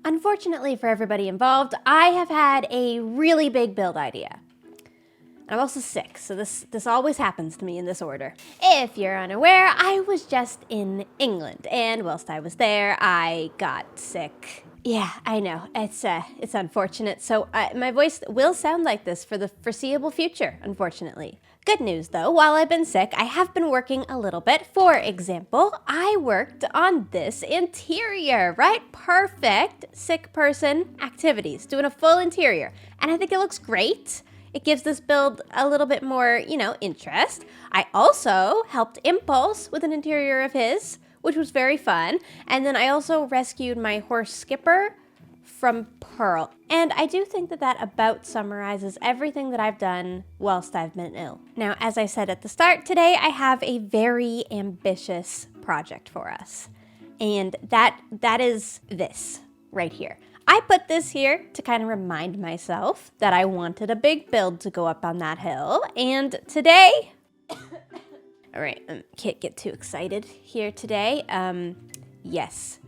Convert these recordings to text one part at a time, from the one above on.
Unfortunately for everybody involved, I have had a really big build idea. I'm also sick, so this always happens to me in this order. If you're unaware, I was just in England, and whilst I was there, I got sick. Yeah, I know, it's unfortunate, so my voice will sound like this for the foreseeable future, unfortunately. Good news though, while I've been sick, I have been working a little bit. For example, I worked on this interior, right? Perfect sick person activities, doing a full interior, and I think it looks great. It gives this build a little bit more, interest. I also helped Impulse with an interior of his, which was very fun. And then I also rescued my horse Skipper from Pearl. And I do think that about summarizes everything that I've done whilst I've been ill. Now, as I said at the start, today I have a very ambitious project for us. And that is this right here. I put this here to kind of remind myself that I wanted a big build to go up on that hill. And today, all right, can't get too excited here today. Yes,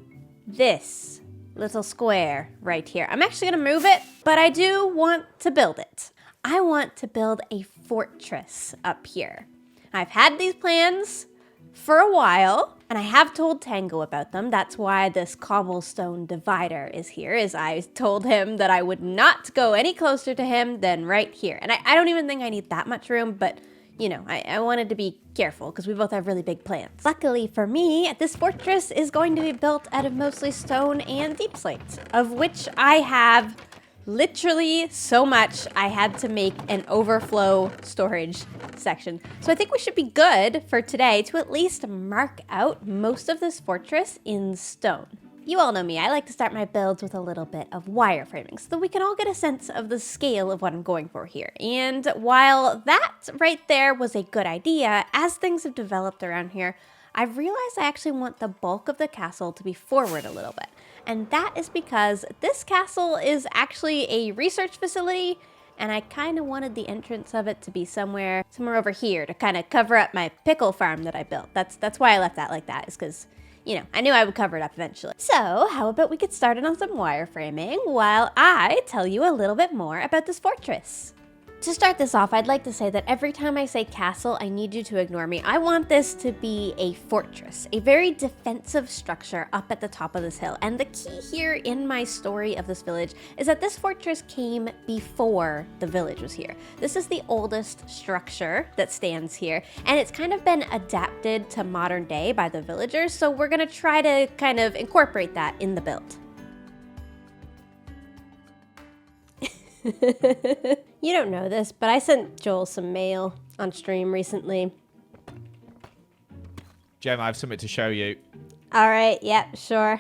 this little square right here. I'm actually gonna move it, but I do want to build it. I want to build a fortress up here. I've had these plans for a while, and I have told Tango about them. That's why this cobblestone divider is here, is I told him that I would not go any closer to him than right here. And I don't even think I need that much room, but I wanted to be careful because we both have really big plans. Luckily for me, this fortress is going to be built out of mostly stone and deep slate, of which I have literally so much I had to make an overflow storage section. So I think we should be good for today to at least mark out most of this fortress in stone. You all know me, I like to start my builds with a little bit of wireframing so that we can all get a sense of the scale of what I'm going for here. And while that right there was a good idea, as things have developed around here, I've realized I actually want the bulk of the castle to be forward a little bit. And that is because this castle is actually a research facility, and I kind of wanted the entrance of it to be somewhere over here to kind of cover up my pickle farm that I built. That's why I left that like that, is because I knew I would cover it up eventually. So how about we get started on some wireframing while I tell you a little bit more about this fortress. To start this off, I'd like to say that every time I say castle, I need you to ignore me. I want this to be a fortress, a very defensive structure up at the top of this hill. And the key here in my story of this village is that this fortress came before the village was here. This is the oldest structure that stands here, and it's kind of been adapted to modern day by the villagers, so we're gonna try to kind of incorporate that in the build. You don't know this, but I sent Joel some mail on stream recently. Gem, I have something to show you. All right, yep, sure.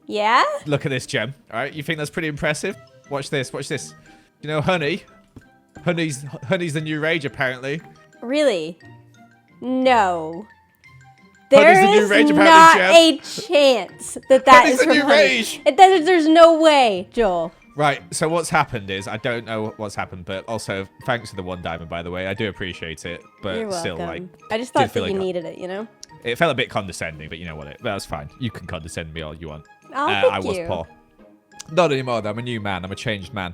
Yeah? Look at this, Gem. All right, you think that's pretty impressive? Watch this, watch this. You know Honey? Honey's the new rage, apparently. Really? No. There is rage, not a chance that is from Honey. There's no way, Joel. Right, so what's happened is, I don't know what's happened, but also, thanks for the 1 diamond, by the way. I do appreciate it, but You're still, welcome. I just thought that you needed it, It felt a bit condescending, but you know what? That's fine. You can condescend me all you want. Oh, thank I was you. poor. Not anymore, though. I'm a new man. I'm a changed man.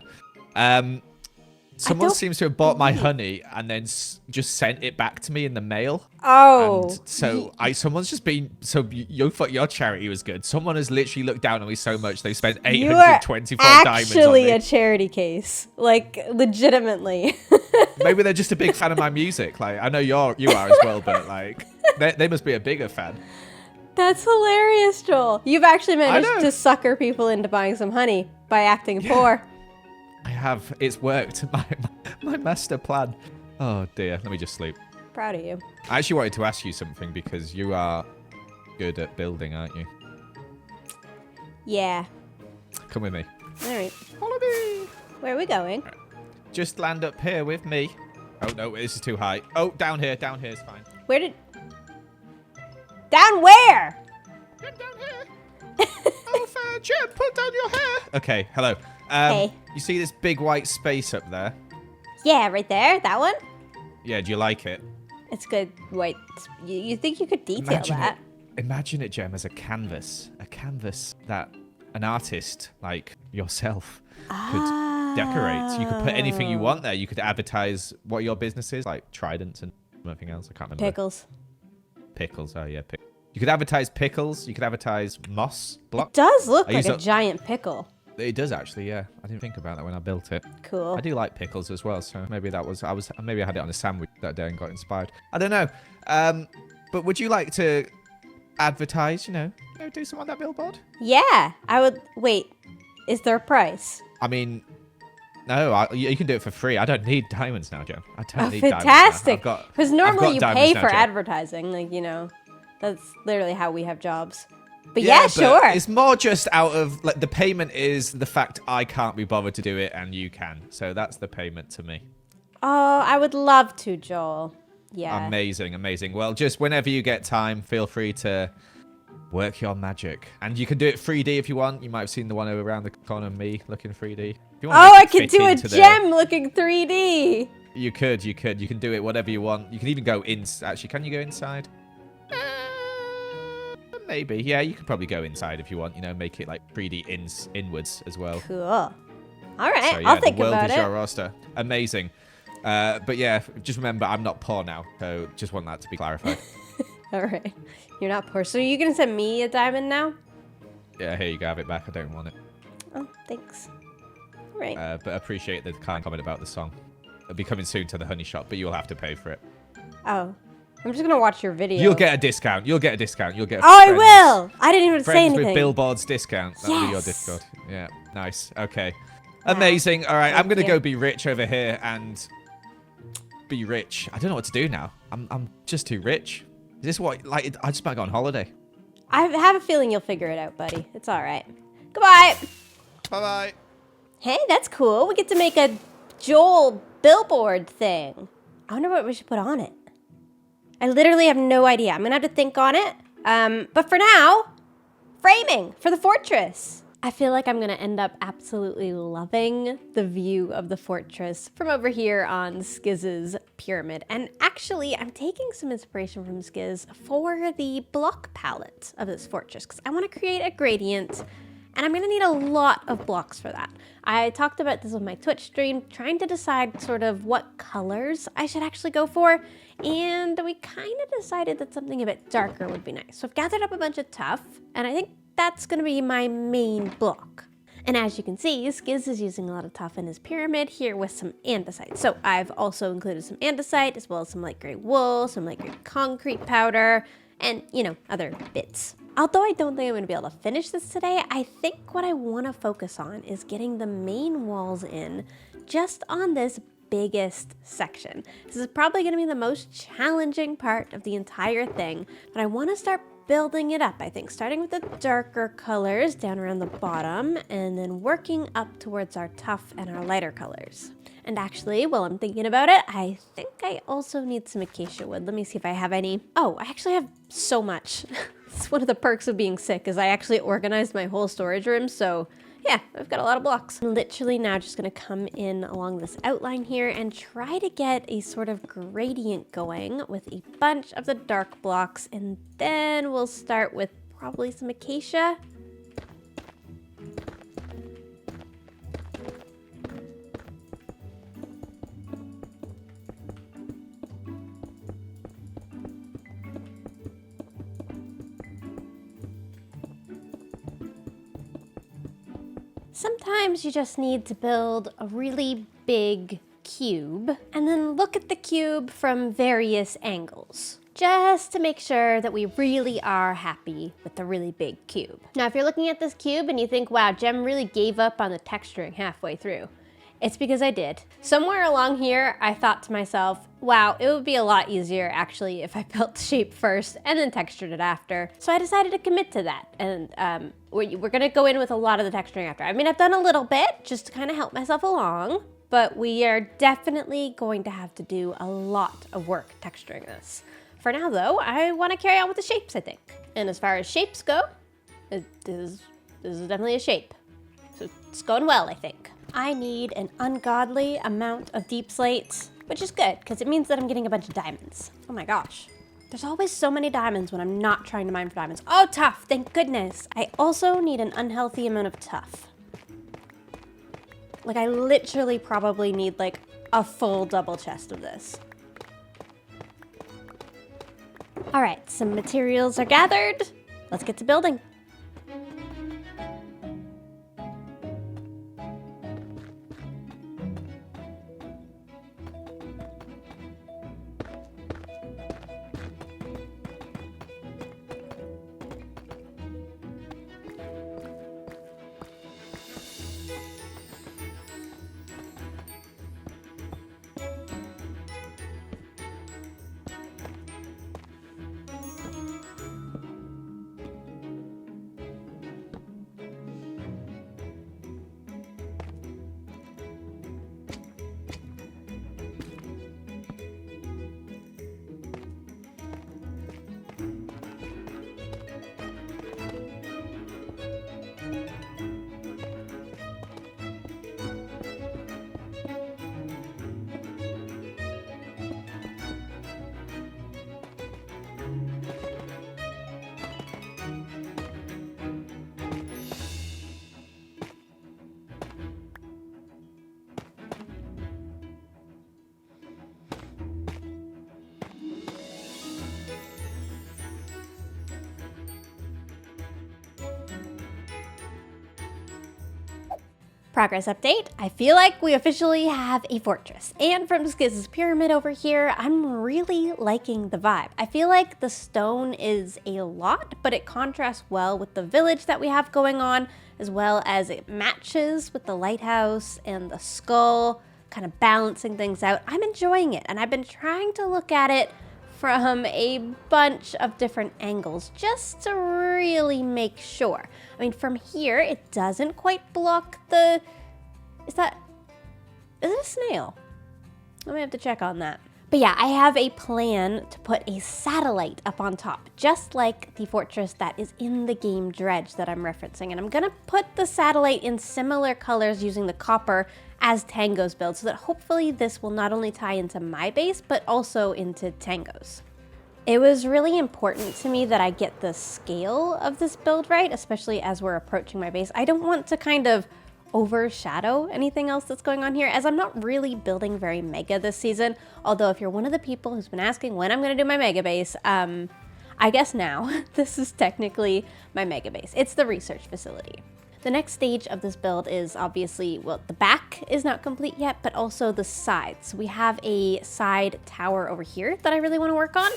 Someone seems to have bought my honey and then just sent it back to me in the mail. Oh. And so someone's just been, so you thought your charity was good. Someone has literally looked down on me so much they spent 824 diamonds on me. Actually a charity case. Like, legitimately. Maybe they're just a big fan of my music. Like, I know you are as well, but like, they must be a bigger fan. That's hilarious, Joel. You've actually managed to sucker people into buying some honey by acting poor. I have. It's worked. My master plan. Oh dear. Let me just sleep. Proud of you. I actually wanted to ask you something because you are good at building, aren't you? Yeah. Come with me. All right. Follow me. Where are we going? Right. Just land up here with me. Oh no, this is too high. Oh, down here. Down here is fine. Where did... Down where? Down here. Oh, fair Gem, put down your hair. Okay, hello. Hey. You see this big white space up there? Yeah, right there. That one? Yeah, do you like it? It's good white. You think you could detail that? imagine it, Gem, as a canvas that an artist like yourself could decorate. You could put anything you want there. You could advertise what your business is, like Trident and something else. I can't remember. Pickles. Oh yeah, you could advertise pickles. You could advertise moss blocks. It does look like a giant pickle. It does actually, yeah. I didn't think about that when I built it. Cool. I do like pickles as well, so maybe maybe I had it on a sandwich that day and got inspired. I don't know. But would you like to advertise? Do some on that billboard? Yeah, I would. Wait, is there a price? I mean, no, you can do it for free. I don't need diamonds now, Joe. I don't need fantastic. diamonds. Because normally you pay for Joe. advertising, that's literally how we have jobs. But yeah, sure. It's more just out of the payment is the fact I can't be bothered to do it and you can. So that's the payment to me. Oh, I would love to, Joel. Yeah. Amazing. Well, just whenever you get time, feel free to work your magic. And you can do it 3D if you want. You might have seen the one around the corner of me looking 3D. If you want I could do a gem looking 3D. You could. You can do it whatever you want. You can even go in. Actually, can you go inside? Maybe. Yeah, you could probably go inside if you want. Make it like 3D inwards as well. Cool. All right, So, yeah, I'll think the world about is it. your roster. Amazing. But yeah, just remember, I'm not poor now. So just want that to be clarified. All right. You're not poor. So are you going to send me a diamond now? Yeah, here you go. Have it back. I don't want it. Oh, thanks. All right. But appreciate the kind comment about the song. It'll be coming soon to the honey shop, but you'll have to pay for it. Oh. I'm just going to watch your video. You'll get a discount. You'll get a I will. I didn't even say Friends anything. with Billboards discount. That'll be your Yes. Discord. Yeah, nice. Okay. Amazing. All right, I'm going to go be rich over here and be rich. I don't know what to do now. I'm just too rich. Is this what, I just might go on holiday. I have a feeling you'll figure it out, buddy. It's all right. Goodbye. Bye-bye. Hey, that's cool. We get to make a Joel billboard thing. I wonder what we should put on it. I literally have no idea. I'm going to have to think on it. But for now, framing for the fortress. I feel like I'm going to end up absolutely loving the view of the fortress from over here on Skiz's pyramid. And actually, I'm taking some inspiration from Skiz for the block palette of this fortress because I want to create a gradient. And I'm going to need a lot of blocks for that. I talked about this on my Twitch stream, trying to decide sort of what colors I should actually go for. And we kind of decided that something a bit darker would be nice. So I've gathered up a bunch of tuff, and I think that's going to be my main block. And as you can see, Skiz is using a lot of tuff in his pyramid here with some andesite. So I've also included some andesite, as well as some light gray wool, some light gray concrete powder, and, other bits. Although I don't think I'm going to be able to finish this today, I think what I want to focus on is getting the main walls in just on this biggest section. This is probably going to be the most challenging part of the entire thing, but I want to start building it up, I think, starting with the darker colors down around the bottom and then working up towards our tuff and our lighter colors. And actually, while I'm thinking about it, I think I also need some acacia wood. Let me see if I have any. Oh, I actually have so much. It's one of the perks of being sick is I actually organized my whole storage room. So yeah, I've got a lot of blocks. I'm literally now just gonna come in along this outline here and try to get a sort of gradient going with a bunch of the dark blocks. And then we'll start with probably some acacia. Sometimes you just need to build a really big cube and then look at the cube from various angles, just to make sure that we really are happy with the really big cube. Now, if you're looking at this cube and you think, wow, Gem really gave up on the texturing halfway through, it's because I did. Somewhere along here, I thought to myself, wow, it would be a lot easier actually if I built the shape first and then textured it after. So I decided to commit to that. And we're gonna go in with a lot of the texturing after. I mean, I've done a little bit just to kind of help myself along, but we are definitely going to have to do a lot of work texturing this. For now though, I wanna carry on with the shapes, I think. And as far as shapes go, this is definitely a shape. So it's going well, I think. I need an ungodly amount of deep slates, which is good because it means that I'm getting a bunch of diamonds. Oh my gosh, There's always so many diamonds when I'm not trying to mine for diamonds. Oh, tough, thank goodness. I also need an unhealthy amount of tough. Like, I literally probably need like a full double chest of this. All right, some materials are gathered. Let's get to building. Progress update. I feel like we officially have a fortress. And from Skiz's pyramid over here, I'm really liking the vibe. I feel like the stone is a lot, but it contrasts well with the village that we have going on, as well as it matches with the lighthouse and the skull, kind of balancing things out. I'm enjoying it, and I've been trying to look at it from a bunch of different angles just to really make sure. I mean, from here, it doesn't quite block the... Is it a snail? I'm gonna have to check on that. But yeah, I have a plan to put a satellite up on top, just like the fortress that is in the game Dredge that I'm referencing. And I'm gonna put the satellite in similar colors using the copper as Tango's build, so that hopefully this will not only tie into my base, but also into Tango's. It was really important to me that I get the scale of this build right, especially as we're approaching my base. I don't want to kind of overshadow anything else that's going on here, as I'm not really building very mega this season. Although if you're one of the people who's been asking when I'm going to do my mega base, I guess now this is technically my mega base. It's the research facility. The next stage of this build is obviously, well, the back is not complete yet, but also the sides. We have a side tower over here that I really want to work on,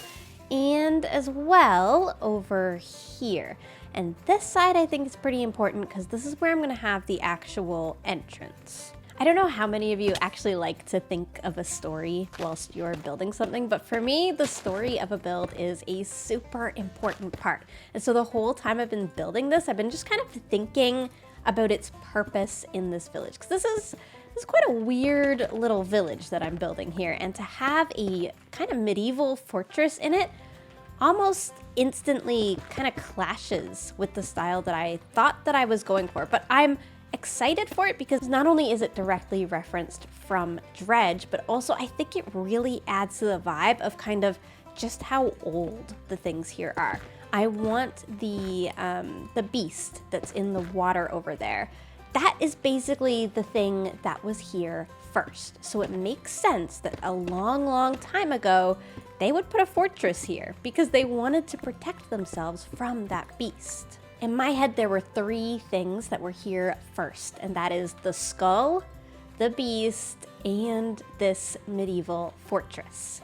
and as well over here. And this side I think is pretty important because this is where I'm gonna have the actual entrance. I don't know how many of you actually like to think of a story whilst you're building something, but for me, the story of a build is a super important part. And so the whole time I've been building this, I've been just kind of thinking about its purpose in this village. Because this is quite a weird little village that I'm building here. And to have a kind of medieval fortress in it almost instantly kind of clashes with the style that I thought that I was going for. But I'm excited for it because not only is it directly referenced from Dredge, but also I think it really adds to the vibe of kind of just how old the things here are. I want the beast that's in the water over there. That is basically the thing that was here first. So it makes sense that a long, long time ago, they would put a fortress here because they wanted to protect themselves from that beast. In my head, there were three things that were here first, and that is the skull, the beast, and this medieval fortress.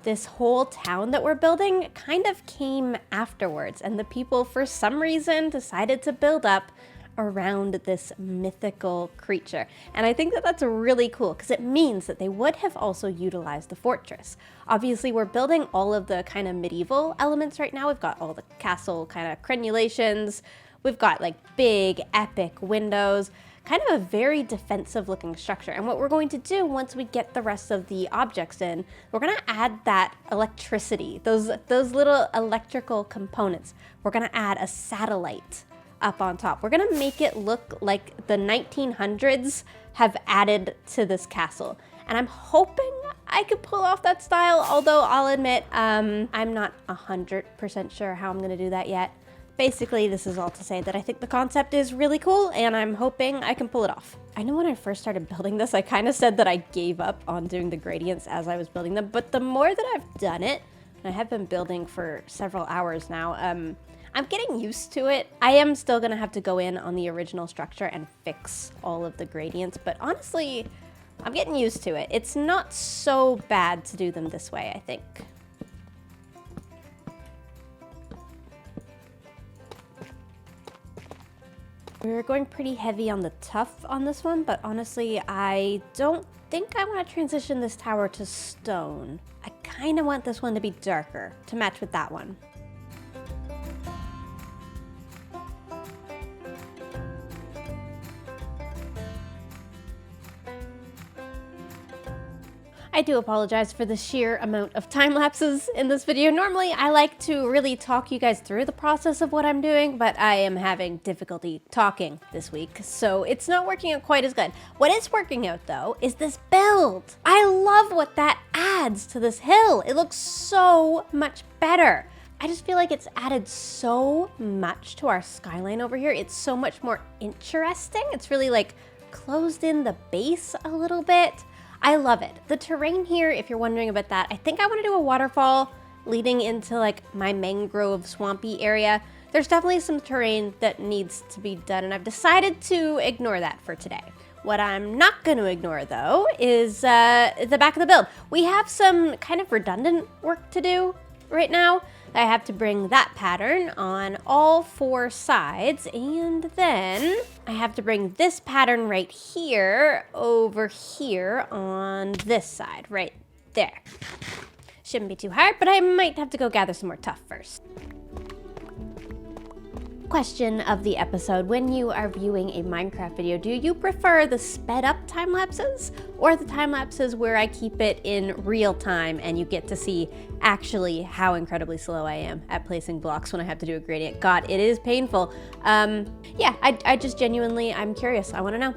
This whole town that we're building kind of came afterwards, and the people, for some reason, decided to build up around this mythical creature. And I think that that's really cool because it means that they would have also utilized the fortress. Obviously, we're building all of the kind of medieval elements right now. We've got all the castle kind of crenulations. We've got like big, epic windows, kind of a very defensive looking structure. And what we're going to do once we get the rest of the objects in, we're gonna add that electricity, those little electrical components. We're gonna add a satellite up on top. We're gonna make it look like the 1900s have added to this castle. And I'm hoping I could pull off that style, although I'll admit, I'm not 100% sure how I'm gonna do that yet. Basically, this is all to say that I think the concept is really cool and I'm hoping I can pull it off. I know when I first started building this, I kind of said that I gave up on doing the gradients as I was building them, but the more that I've done it, and I have been building for several hours now, I'm getting used to it. I am still gonna have to go in on the original structure and fix all of the gradients, but honestly, I'm getting used to it. It's not so bad to do them this way, I think. We're going pretty heavy on the tough on this one, but honestly, I don't think I want to transition this tower to stone. I kind of want this one to be darker to match with that one. I do apologize for the sheer amount of time lapses in this video. Normally, I like to really talk you guys through the process of what I'm doing, but I am having difficulty talking this week, so it's not working out quite as good. What is working out, though, is this build. I love what that adds to this hill. It looks so much better. I just feel like it's added so much to our skyline over here. It's so much more interesting. It's really like closed in the base a little bit. I love it. The terrain here, if you're wondering about that, I think I want to do a waterfall leading into like my mangrove swampy area. There's definitely some terrain that needs to be done, and I've decided to ignore that for today. What I'm not going to ignore, though, is the back of the build. We have some kind of redundant work to do right now. I have to bring that pattern on all 4 sides, and then I have to bring this pattern right here over here on this side, right there. Shouldn't be too hard, but I might have to go gather some more tuff first. Question of the episode: when you are viewing a Minecraft video, do you prefer the sped up time lapses or the time lapses where I keep it in real time and you get to see actually how incredibly slow I am at placing blocks when I have to do a gradient? God, it is painful. Yeah, I just genuinely, I'm curious. I want to know.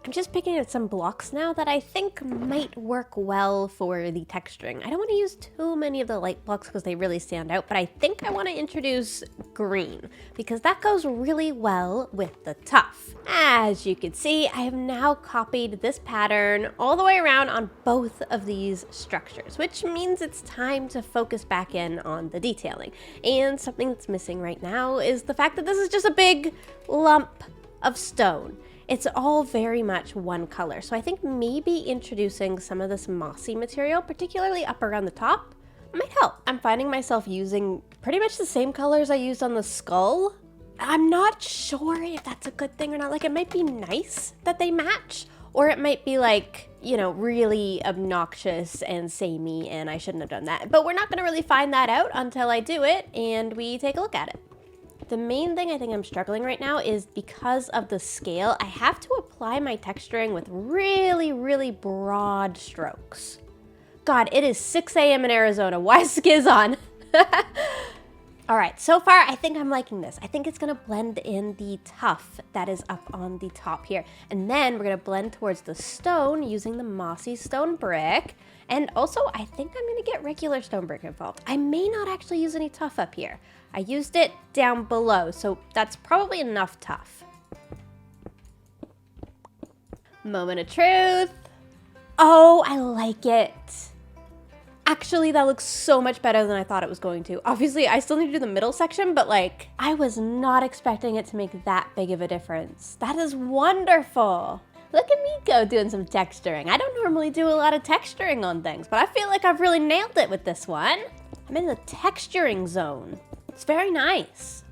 I'm just picking at some blocks now that I think might work well for the texturing. I don't want to use too many of the light blocks because they really stand out, but I think I want to introduce green because that goes really well with the tuff. As you can see, I have now copied this pattern all the way around on both of these structures, which means it's time to focus back in on the detailing. And something that's missing right now is the fact that this is just a big lump of stone. It's all very much one color. So I think maybe introducing some of this mossy material, particularly up around the top, might help. I'm finding myself using pretty much the same colors I used on the skull. I'm not sure if that's a good thing or not. Like, it might be nice that they match, or it might be like, you know, really obnoxious and samey and I shouldn't have done that. But we're not gonna really find that out until I do it and we take a look at it. The main thing I think I'm struggling right now is because of the scale, I have to apply my texturing with really, really broad strokes. God, it is 6 a.m. in Arizona. Why is Skiz on? All right, so far I think I'm liking this. I think it's gonna blend in the tuff that is up on the top here. And then we're gonna blend towards the stone using the mossy stone brick. And also, I think I'm gonna get regular stone brick involved. I may not actually use any tuff up here. I used it down below, so that's probably enough tuff. Moment of truth. Oh, I like it. Actually, that looks so much better than I thought it was going to. Obviously, I still need to do the middle section, but like, I was not expecting it to make that big of a difference. That is wonderful. Look at me go doing some texturing. I don't normally do a lot of texturing on things, but I feel like I've really nailed it with this one. I'm in the texturing zone. It's very nice.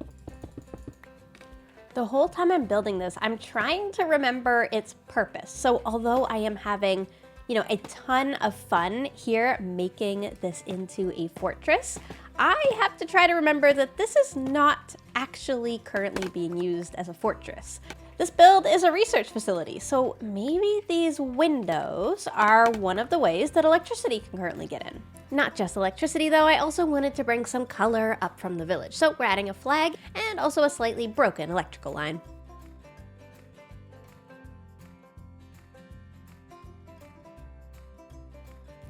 The whole time I'm building this, I'm trying to remember its purpose. So although I am having, you know, a ton of fun here making this into a fortress, I have to try to remember that this is not actually currently being used as a fortress. This build is a research facility, so maybe these windows are one of the ways that electricity can currently get in. Not just electricity though, I also wanted to bring some color up from the village. So we're adding a flag and also a slightly broken electrical line.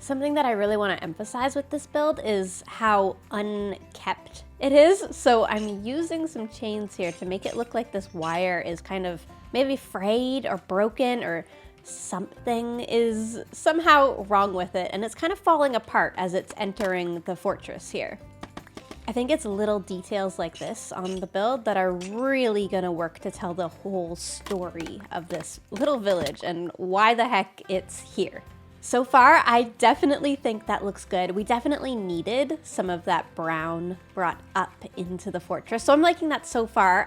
Something that I really want to emphasize with this build is how unkept it is. So I'm using some chains here to make it look like this wire is kind of maybe frayed or broken, or something is somehow wrong with it, and it's kind of falling apart as it's entering the fortress here. I think it's little details like this on the build that are really gonna work to tell the whole story of this little village and why the heck it's here. So far, I definitely think that looks good. We definitely needed some of that brown brought up into the fortress, so I'm liking that so far.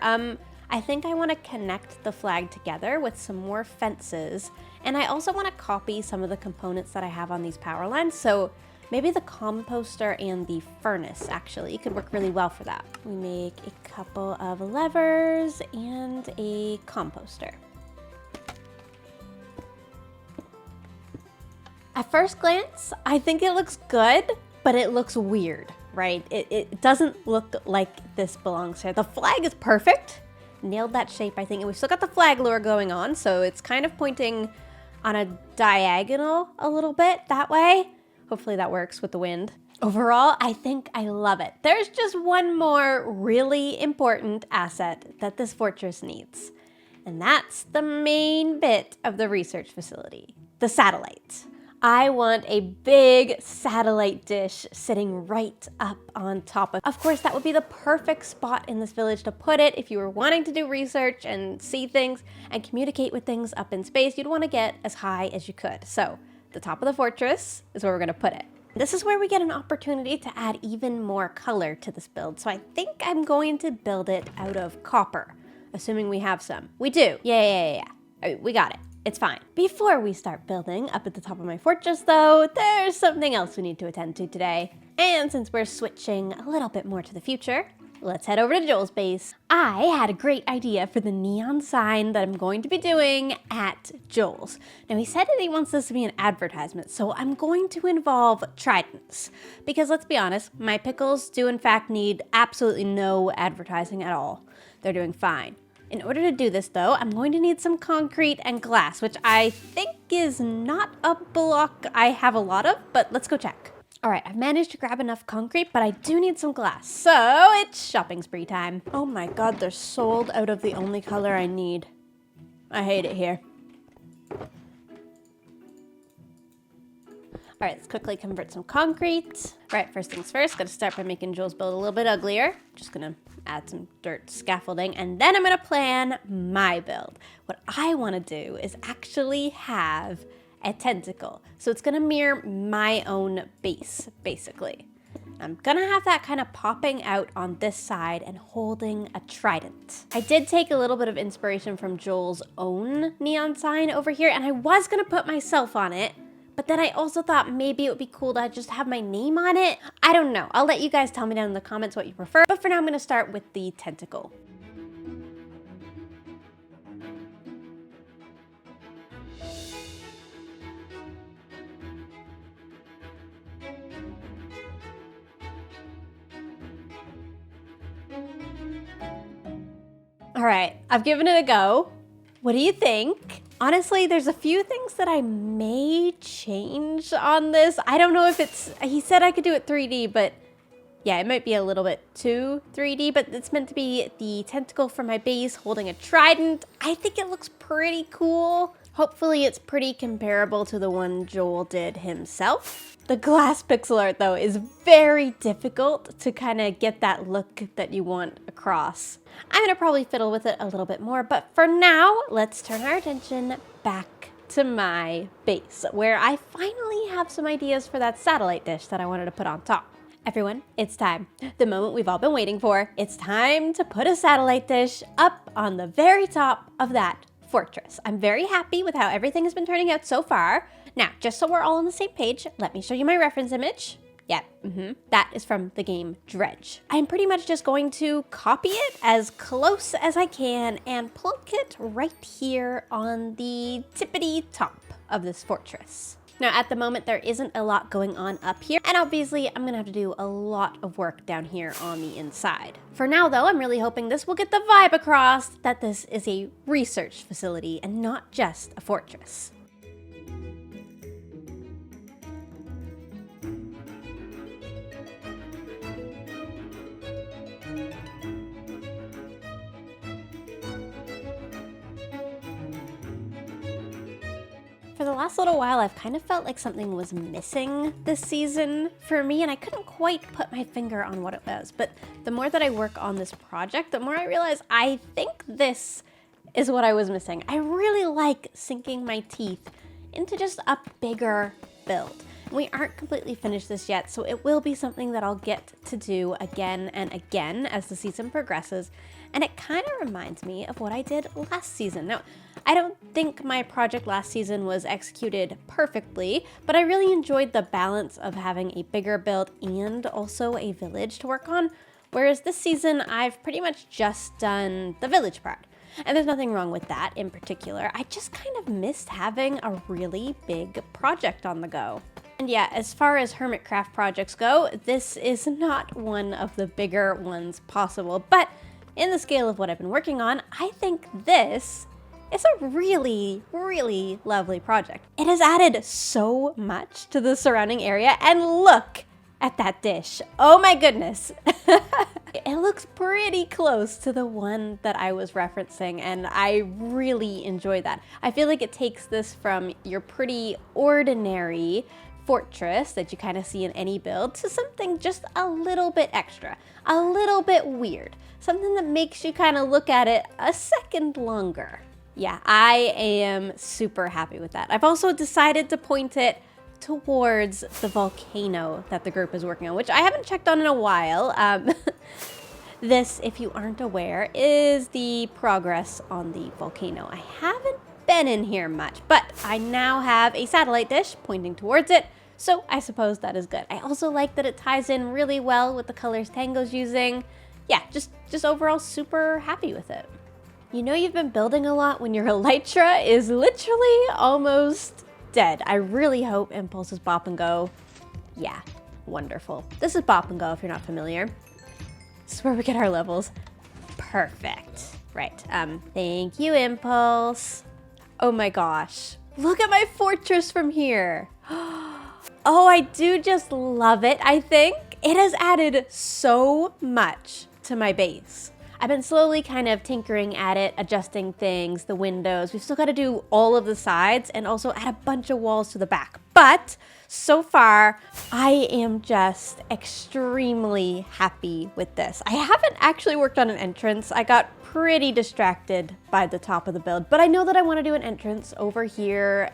I think I want to connect the flag together with some more fences, and I also want to copy some of the components that I have on these power lines, so maybe the composter and the furnace actually could work really well for that. We make a couple of levers and a composter. At first glance, I think it looks good, but it looks weird, right? It doesn't look like this belongs here. The flag is perfect. Nailed that shape, I think. And we've still got the flag lure going on, so it's kind of pointing on a diagonal a little bit that way. Hopefully that works with the wind. Overall, I think I love it. There's just one more really important asset that this fortress needs, and that's the main bit of the research facility, the satellite. I want a big satellite dish sitting right up on top of. Of course, that would be the perfect spot in this village to put it if you were wanting to do research and see things and communicate with things up in space. You'd want to get as high as you could. So the top of the fortress is where we're going to put it. This is where we get an opportunity to add even more color to this build. So I think I'm going to build it out of copper, assuming we have some. We do. Yeah. We got it. It's fine. Before we start building up at the top of my fortress though, there's something else we need to attend to today. And since we're switching a little bit more to the future, let's head over to Joel's base. I had a great idea for the neon sign that I'm going to be doing at Joel's. Now he said that he wants this to be an advertisement, so I'm going to involve tridents. Because let's be honest, my pickles do in fact need absolutely no advertising at all. They're doing fine. In order to do this though, I'm going to need some concrete and glass, which I think is not a block I have a lot of, but let's go check. All right, I've managed to grab enough concrete, but I do need some glass, so it's shopping spree time. Oh my God, they're sold out of the only color I need. I hate it here. All right, let's quickly convert some concrete. All right, first things first, gotta start by making Joel's build a little bit uglier. Just gonna add some dirt scaffolding, and then I'm gonna plan my build. What I wanna do is actually have a tentacle. So it's gonna mirror my own base, basically. I'm gonna have that kind of popping out on this side and holding a trident. I did take a little bit of inspiration from Joel's own neon sign over here, and I was gonna put myself on it, but then I also thought maybe it would be cool to just have my name on it. I don't know. I'll let you guys tell me down in the comments what you prefer, but for now I'm gonna start with the tentacle. All right, I've given it a go. What do you think? Honestly, there's a few things that I may change on this. I don't know if he said I could do it 3D, but yeah, it might be a little bit too 3D, but it's meant to be the tentacle for my base holding a trident. I think it looks pretty cool. Hopefully it's pretty comparable to the one Joel did himself. The glass pixel art though is very difficult to kind of get that look that you want across. I'm gonna probably fiddle with it a little bit more, but for now, let's turn our attention back to my base, where I finally have some ideas for that satellite dish that I wanted to put on top. Everyone, it's time. The moment we've all been waiting for. It's time to put a satellite dish up on the very top of that fortress. I'm very happy with how everything has been turning out so far. Now, just so we're all on the same page, let me show you my reference image. Yeah, that is from the game Dredge. I'm pretty much just going to copy it as close as I can and plunk it right here on the tippity top of this fortress. Now, at the moment, there isn't a lot going on up here, and obviously, I'm gonna have to do a lot of work down here on the inside. For now, though, I'm really hoping this will get the vibe across that this is a research facility and not just a fortress. For the last little while, I've kind of felt like something was missing this season for me, and I couldn't quite put my finger on what it was. But the more that I work on this project, the more I realize I think this is what I was missing. I really like sinking my teeth into just a bigger build. We aren't completely finished this yet, so it will be something that I'll get to do again and again as the season progresses, and it kind of reminds me of what I did last season. Now, I don't think my project last season was executed perfectly, but I really enjoyed the balance of having a bigger build and also a village to work on, whereas this season I've pretty much just done the village part. And there's nothing wrong with that in particular. I just kind of missed having a really big project on the go. And yeah, as far as Hermitcraft projects go, this is not one of the bigger ones possible, but in the scale of what I've been working on, I think this is a really, really lovely project. It has added so much to the surrounding area, and look at that dish. Oh my goodness. It looks pretty close to the one that I was referencing, and I really enjoy that. I feel like it takes this from your pretty ordinary fortress that you kind of see in any build to something just a little bit extra, a little bit weird, something that makes you kind of look at it a second longer. Yeah, I am super happy with that. I've also decided to point it towards the volcano that the group is working on, which I haven't checked on in a while. This, if you aren't aware, is the progress on the volcano. I haven't been in here much, but I now have a satellite dish pointing towards it, so I suppose that is good. I also like that it ties in really well with the colors Tango's using. Yeah, just overall super happy with it. You know you've been building a lot when your elytra is literally almost dead. I really hope Impulse's Bop and Go. Yeah, wonderful. This is Bop and Go if you're not familiar. This is where we get our levels. Perfect. Right, thank you, Impulse. Oh my gosh, look at my fortress from here. Oh, I do just love it, I think. It has added so much to my base. I've been slowly kind of tinkering at it, adjusting things, the windows. We've still got to do all of the sides and also add a bunch of walls to the back. But so far, I am just extremely happy with this. I haven't actually worked on an entrance. I got pretty distracted by the top of the build, but I know that I want to do an entrance over here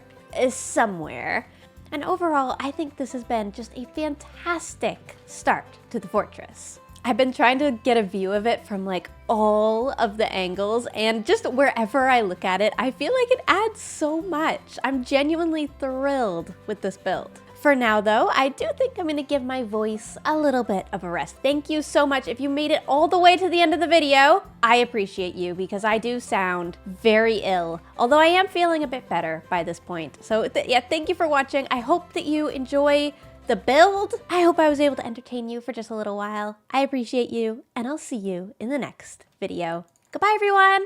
somewhere. And overall, I think this has been just a fantastic start to the fortress. I've been trying to get a view of it from like all of the angles, and just wherever I look at it, I feel like it adds so much. I'm genuinely thrilled with this build. For now though, I do think I'm gonna give my voice a little bit of a rest. Thank you so much. If you made it all the way to the end of the video, I appreciate you because I do sound very ill, although I am feeling a bit better by this point. So yeah, thank you for watching. I hope that you enjoy the build. I hope I was able to entertain you for just a little while. I appreciate you, and I'll see you in the next video. Goodbye, everyone.